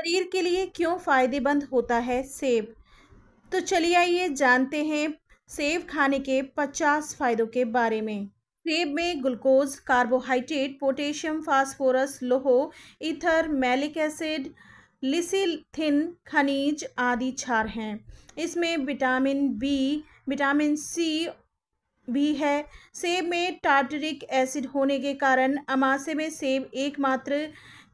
शरीर के लिए क्यों फायदेमंद होता है सेब? तो चलिए आइए जानते हैं सेब खाने के 50 फायदों के बारे में। सेब में ग्लूकोज, कार्बोहाइड्रेट, पोटेशियम, फास्फोरस, लोह, ईथर, मैलिक एसिड, लिसिथिन, खनिज आदि क्षार हैं। इसमें विटामिन बी, विटामिन सी भी है। सेब में टार्टरिक एसिड होने के कारण अमाशय में सेब एकमात्र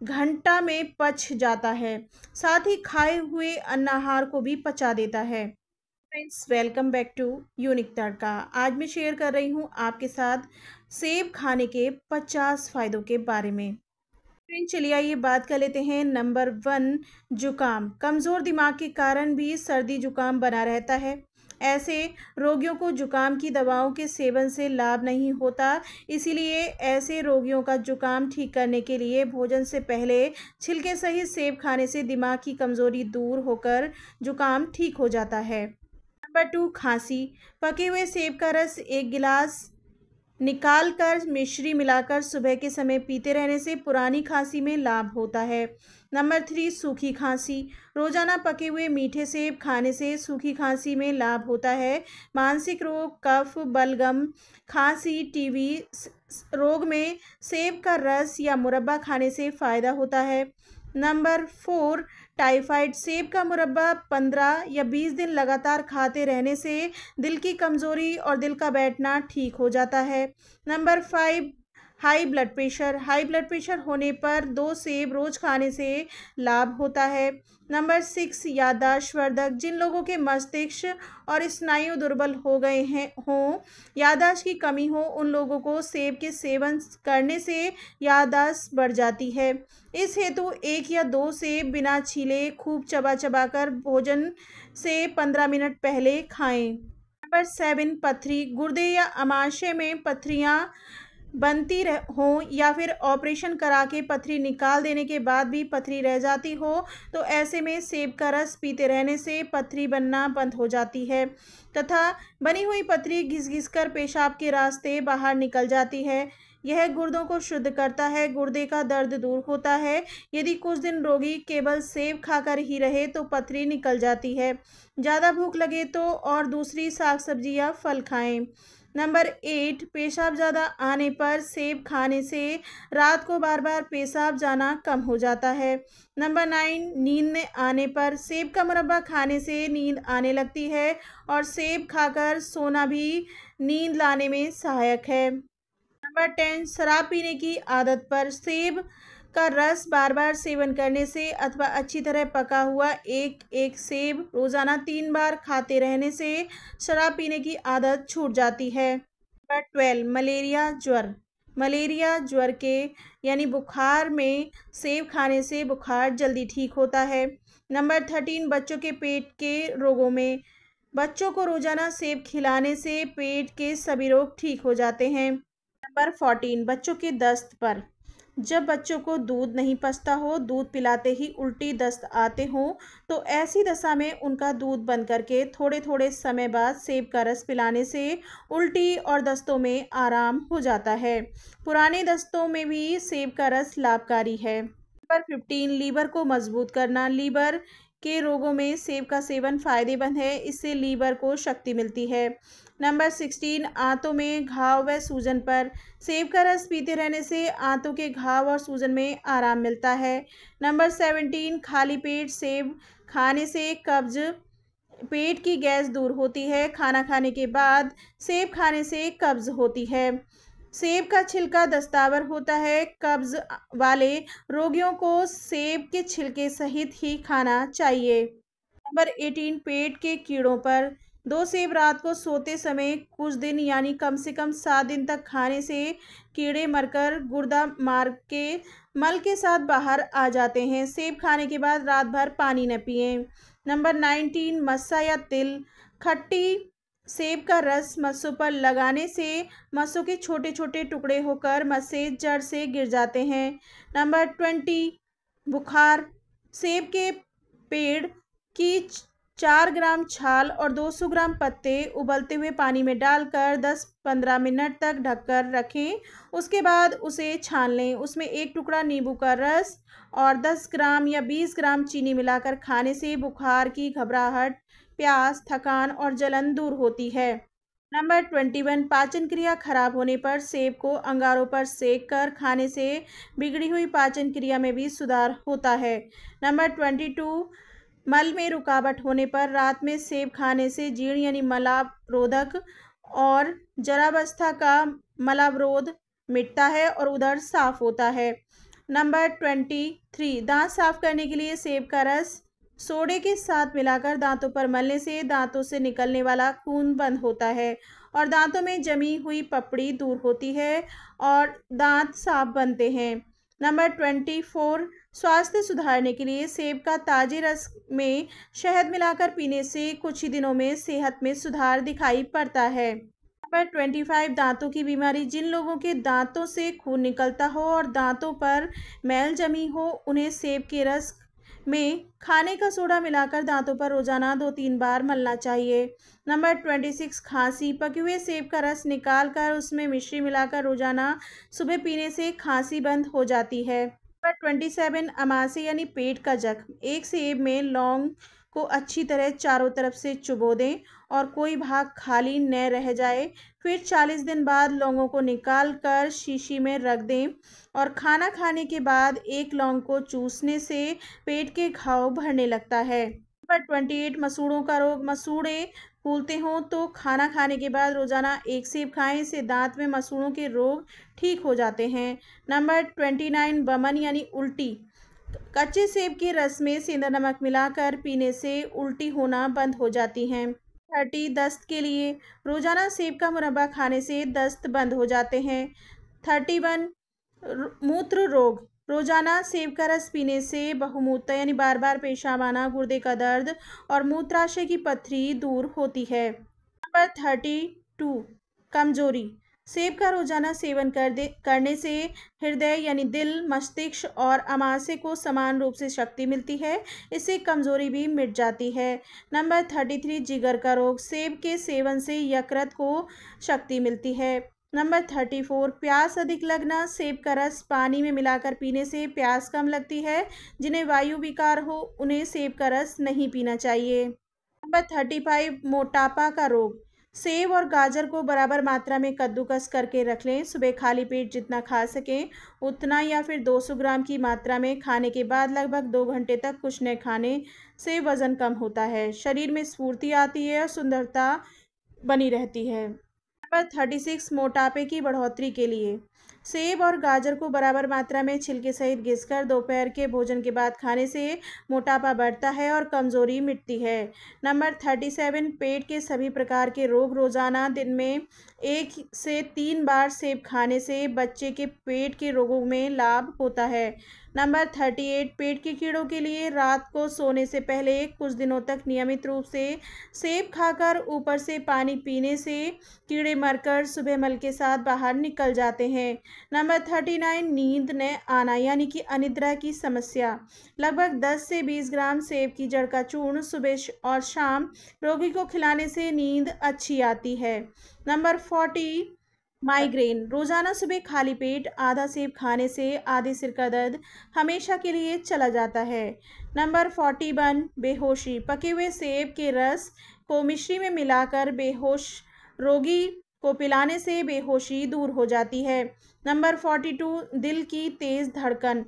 घंटा में पच जाता है। साथ ही खाए हुए अन्न आहार को भी पचा देता है। Friends, welcome back to Unique Tadka. आज मैं शेयर कर रही हूँ आपके साथ सेब खाने के 50 फायदों के बारे में। फ्रेंड्स, चलिए आइए बात कर लेते हैं। नंबर 1, जुकाम। कमज़ोर दिमाग के कारण भी सर्दी जुकाम बना रहता है। ऐसे रोगियों को जुकाम की दवाओं के सेवन से लाभ नहीं होता। इसीलिए ऐसे रोगियों का जुकाम ठीक करने के लिए भोजन से पहले छिलके सहित सेब खाने से दिमाग की कमज़ोरी दूर होकर जुकाम ठीक हो जाता है। नंबर 2, खांसी। पके हुए सेब का रस 1 गिलास निकालकर मिश्री मिलाकर सुबह के समय पीते रहने से पुरानी खांसी में लाभ होता है। नंबर 3, सूखी खांसी। रोजाना पके हुए मीठे सेब खाने से सूखी खांसी में लाभ होता है। मानसिक रोग, कफ, बलगम, खांसी, टीबी रोग में सेब का रस या मुरब्बा खाने से फ़ायदा होता है। Number 4, typhoid. सेब का मुरब्बा 15 या 20 दिन लगातार खाते रहने से दिल की कमज़ोरी और दिल का बैठना ठीक हो जाता है। Number 5, high blood pressure. High blood pressure होने पर 2 सेब रोज़ खाने से लाभ होता है। नंबर 6, याददाश्तवर्धक। जिन लोगों के मस्तिष्क और स्नायु दुर्बल हो गए हों, याददाश्त की कमी हो, उन लोगों को सेब के सेवन करने से याददाश्त बढ़ जाती है। इस हेतु 1 या 2 सेब बिना छीले खूब चबा चबा कर भोजन से 15 मिनट पहले खाएं। नंबर 7, पथरी। गुर्दे या अमाशय में पथरियाँ बनती हों या फिर ऑपरेशन करा के पथरी निकाल देने के बाद भी पथरी रह जाती हो, तो ऐसे में सेब का रस पीते रहने से पथरी बनना बंद हो जाती है तथा बनी हुई पथरी घिस घिस कर पेशाब के रास्ते बाहर निकल जाती है। यह गुर्दों को शुद्ध करता है, गुर्दे का दर्द दूर होता है। यदि कुछ दिन रोगी केवल सेब खाकर ही रहे तो पथरी निकल जाती है। ज़्यादा भूख लगे तो और दूसरी साग सब्जी या फल खाएं। नंबर 8, पेशाब ज़्यादा आने पर सेब खाने से रात को बार बार पेशाब जाना कम हो जाता है। नंबर 9, नींद आने पर। सेब का मुरब्बा खाने से नींद आने लगती है और सेब खाकर सोना भी नींद लाने में सहायक है। नंबर 10, शराब पीने की आदत पर। सेब का रस बार बार सेवन करने से अथवा अच्छी तरह पका हुआ एक एक सेब रोज़ाना 3 बार खाते रहने से शराब पीने की आदत छूट जाती है। नंबर 12, मलेरिया ज्वर। मलेरिया ज्वर के यानी बुखार में सेब खाने से बुखार जल्दी ठीक होता है। नंबर 13, बच्चों के पेट के रोगों में। बच्चों को रोज़ाना सेब खिलाने से पेट के सभी रोग ठीक हो जाते हैं। नंबर 14, बच्चों के दस्त पर। जब बच्चों को दूध नहीं पचता हो, दूध पिलाते ही उल्टी दस्त आते हों, तो ऐसी दशा में उनका दूध बंद करके थोड़े थोड़े समय बाद सेब का रस पिलाने से उल्टी और दस्तों में आराम हो जाता है। पुराने दस्तों में भी सेब का रस लाभकारी है। नंबर 15, लीवर को मजबूत करना। लीवर के रोगों में सेब का सेवन फायदेमंद है, इससे लीवर को शक्ति मिलती है। नंबर 16, आंतों में घाव व सूजन पर। सेब का रस पीते रहने से आंतों के घाव और सूजन में आराम मिलता है। नंबर 17, खाली पेट सेब खाने से कब्ज, पेट की गैस दूर होती है। खाना खाने के बाद सेब खाने से कब्ज होती है। सेब का छिलका दस्तावर होता है। कब्ज वाले रोगियों को सेब के छिलके सहित ही खाना चाहिए। नंबर 18, पेट के कीड़ों पर। 2 सेब रात को सोते समय कुछ दिन यानी कम से कम 7 दिन तक खाने से कीड़े मरकर गुर्दा मार्ग के मल के साथ बाहर आ जाते हैं। सेब खाने के बाद रात भर पानी न पिएं। नंबर 19, मस्सा या तिल। खट्टी सेब का रस मस्सों पर लगाने से मस्सों के छोटे छोटे टुकड़े होकर मस्से जड़ से गिर जाते हैं। नंबर 20, बुखार। सेब के पेड़ की 4 ग्राम छाल और 200 ग्राम पत्ते उबलते हुए पानी में डालकर 10-15 मिनट तक ढककर रखें। उसके बाद उसे छान लें। उसमें 1 टुकड़ा नींबू का रस और 10 ग्राम या 20 ग्राम चीनी मिलाकर खाने से बुखार की घबराहट, प्यास, थकान और जलन दूर होती है। नंबर 21 पाचन क्रिया खराब होने पर सेब को अंगारों पर सेक कर खाने से बिगड़ी हुई पाचन क्रिया में भी सुधार होता है। नंबर 22 मल में रुकावट होने पर रात में सेब खाने से जीर्ण यानी मलावरोधक और जरावस्था का मलावरोध मिटता है और उदर साफ होता है। नंबर 23 दांत साफ करने के लिए सेब का रस सोडे के साथ मिलाकर दांतों पर मलने से दांतों से निकलने वाला खून बंद होता है और दांतों में जमी हुई पपड़ी दूर होती है और दांत साफ बनते हैं। नंबर 24 स्वास्थ्य सुधारने के लिए सेब का ताजे रस में शहद मिलाकर पीने से कुछ ही दिनों में सेहत में सुधार दिखाई पड़ता है। नंबर 25 दांतों की बीमारी जिन लोगों के दांतों से खून निकलता हो और दांतों पर मैल जमी हो उन्हें सेब के रस में खाने का सोडा मिलाकर दांतों पर रोजाना 2-3 बार मलना चाहिए। नंबर 26 खांसी पके हुए सेब का रस निकाल कर उसमें मिश्री मिलाकर रोजाना सुबह पीने से खांसी बंद हो जाती है। नंबर 27 अमाशय यानी पेट का जख्म। एक सेब में लौंग को अच्छी तरह चारों तरफ से चुबो दें और कोई भाग खाली न रह जाए। फिर 40 दिन बाद लौंगों को निकाल कर शीशी में रख दें और खाना खाने के बाद एक लौंग को चूसने से पेट के घाव भरने लगता है। नंबर 28 मसूड़ों का रोग। मसूड़े फूलते हों तो खाना खाने के बाद रोजाना 1 सेब खाएं। इससे दांत में मसूड़ों के रोग ठीक हो जाते हैं। नंबर 29 बमन यानी उल्टी। कच्चे सेब के रस में सेंधा नमक मिलाकर पीने से उल्टी होना बंद हो जाती हैं। 30 दस्त के लिए रोजाना सेब का मुरब्बा खाने से दस्त बंद हो जाते हैं। 31 मूत्र रोग। रोजाना सेब का रस पीने से बहुमूत्र यानी बार बार पेशाब आना, गुर्दे का दर्द और मूत्राशय की पथरी दूर होती है। नंबर 32 कमजोरी। सेब का रोजाना सेवन करने से हृदय यानी दिल, मस्तिष्क और अमाशय को समान रूप से शक्ति मिलती है। इससे कमजोरी भी मिट जाती है। नंबर 33 जिगर का रोग। सेब के सेवन से यकृत को शक्ति मिलती है। नंबर 34 प्यास अधिक लगना। सेब का रस पानी में मिलाकर पीने से प्यास कम लगती है। जिन्हें वायु विकार हो उन्हें सेब का रस नहीं पीना चाहिए। नंबर 35 मोटापा का रोग। सेब और गाजर को बराबर मात्रा में कद्दूकस करके रख लें। सुबह खाली पेट जितना खा सकें उतना या फिर 200 ग्राम की मात्रा में खाने के बाद लगभग 2 घंटे तक कुछ न खाने से वजन कम होता है, शरीर में स्फूर्ति आती है और सुंदरता बनी रहती है। नंबर 36 मोटापे की बढ़ोतरी के लिए सेब और गाजर को बराबर मात्रा में छिलके सहित घिसकर दोपहर के भोजन के बाद खाने से मोटापा बढ़ता है और कमजोरी मिटती है। नंबर 37 पेट के सभी प्रकार के रोग। रोजाना दिन में 1 से 3 बार सेब खाने से बच्चे के पेट के रोगों में लाभ होता है। नंबर 38 पेट के कीड़ों के लिए रात को सोने से पहले कुछ दिनों तक नियमित रूप से सेब खाकर ऊपर से पानी पीने से कीड़े मरकर सुबह मल के साथ बाहर निकल जाते हैं। नंबर 39 नींद न आना यानी कि अनिद्रा की समस्या। लगभग 10 से 20 ग्राम सेब की जड़ का चूर्ण सुबह और शाम रोगी को खिलाने से नींद अच्छी आती है। Number 40 migraine. रोजाना सुबह खाली पेट आधा सेब खाने से आधे सिर का दर्द हमेशा के लिए चला जाता है। नंबर 41 बेहोशी। पके हुए सेब के रस को मिश्री में मिलाकर बेहोश रोगी को पिलाने से बेहोशी दूर हो जाती है। नंबर 42 दिल की तेज धड़कन।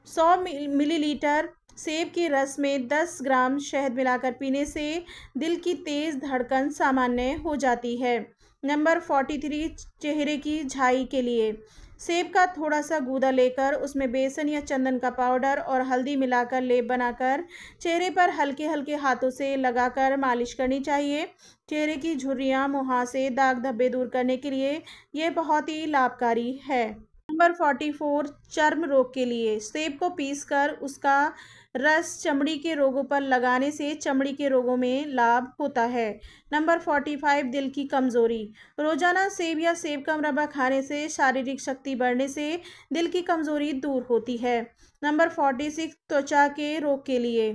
100 मिलीलीटर सेब के रस में 10 ग्राम शहद मिलाकर पीने से दिल की तेज धड़कन सामान्य हो जाती है। नंबर 43 चेहरे की झाई के लिए सेब का थोड़ा सा गूदा लेकर उसमें बेसन या चंदन का पाउडर और हल्दी मिलाकर लेप बनाकर चेहरे पर हल्के हल्के हाथों से लगाकर मालिश करनी चाहिए। चेहरे की झुर्रियाँ, मुहासे, दाग धब्बे दूर करने के लिए यह बहुत ही लाभकारी है। नंबर 44 चर्म रोग के लिए सेब को पीसकर उसका रस चमड़ी के रोगों पर लगाने से चमड़ी के रोगों में लाभ होता है। नंबर 45 दिल की कमजोरी। रोजाना सेब या सेब का मुरब्बा खाने से शारीरिक शक्ति बढ़ने से दिल की कमजोरी दूर होती है। नंबर 46 त्वचा के रोग के लिए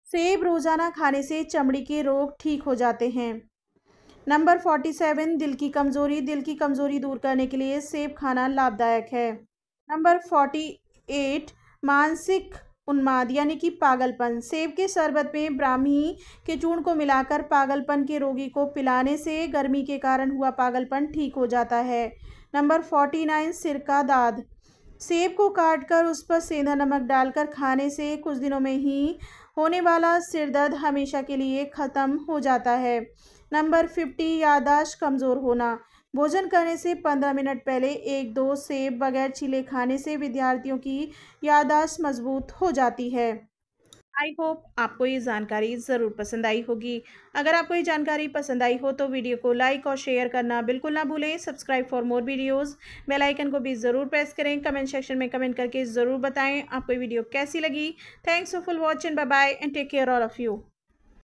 सेब रोजाना खाने से चमड़ी के रोग ठीक हो जाते हैं। नंबर 47, दिल की कमजोरी दूर करने के लिए सेब खाना लाभदायक है। नंबर 48, मानसिक उन्माद यानी कि पागलपन। सेब के शरबत में ब्राह्मी के चूर्ण को मिलाकर पागलपन के रोगी को पिलाने से गर्मी के कारण हुआ पागलपन ठीक हो जाता है। नंबर 49, सिर का दाद। सेब को काटकर उस पर सेंधा नमक डालकर खाने से कुछ दिनों में ही होने वाला सिर दर्द हमेशा के लिए ख़त्म हो जाता है। नंबर 50, याददाश्त कमज़ोर होना। भोजन करने से 15 मिनट पहले 1-2 सेब बगैर छीले खाने से विद्यार्थियों की याददाश्त मजबूत हो जाती है। आई होप आपको ये जानकारी ज़रूर पसंद आई होगी। अगर आपको ये जानकारी पसंद आई हो तो वीडियो को लाइक और शेयर करना बिल्कुल ना भूलें। Subscribe for more videos, bell icon को भी ज़रूर प्रेस करें। कमेंट सेक्शन में कमेंट करके ज़रूर बताएं आपको ये वीडियो कैसी लगी। Thanks for watching, bye bye and take care all of you.